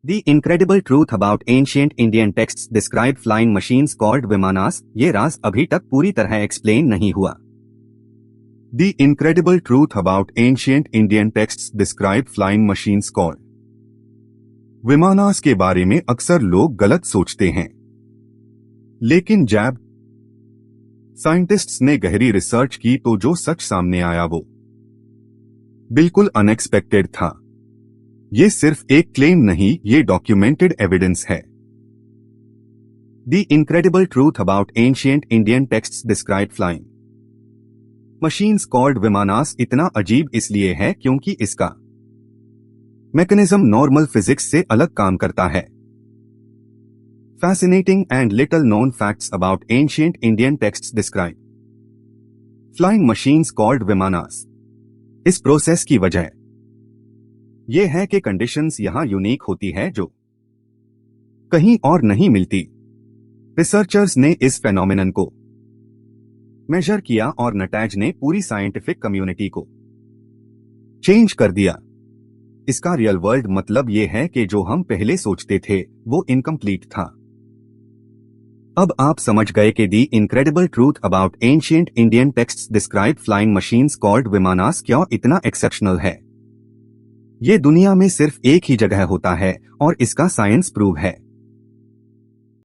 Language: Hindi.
The incredible truth about ancient Indian texts describe flying machines called Vimanas, ये राज अभी तक पूरी तरह एक्सप्लेन नहीं हुआ। The incredible truth about ancient Indian texts describe flying machines called विमानास के बारे में अक्सर लोग गलत सोचते हैं, लेकिन जब साइंटिस्ट्स ने गहरी रिसर्च की तो जो सच सामने आया वो बिल्कुल अनएक्सपेक्टेड था। ये सिर्फ एक क्लेम नहीं, ये डॉक्यूमेंटेड एविडेंस है। The incredible truth about ancient Indian texts describe flying machines called Vimanas इतना अजीब इसलिए है क्योंकि इसका मैकेनिज्म नॉर्मल फिजिक्स से अलग काम करता है। Fascinating and little known facts about ancient Indian texts describe flying machines called Vimanas। इस प्रोसेस की वजह यह है कि कंडीशंस यहां यूनिक होती है जो कहीं और नहीं मिलती। रिसर्चर्स ने इस फेनोमेनन को मेजर किया और नटैज ने पूरी साइंटिफिक कम्युनिटी को चेंज कर दिया। इसका रियल वर्ल्ड मतलब यह है कि जो हम पहले सोचते थे वो इनकम्प्लीट था। अब आप समझ गए कि the incredible truth about ancient Indian texts describe flying machines called vimanas क्यों इतना एक्सेप्शनल है। ये दुनिया में सिर्फ एक ही जगह होता है और इसका साइंस प्रूव है।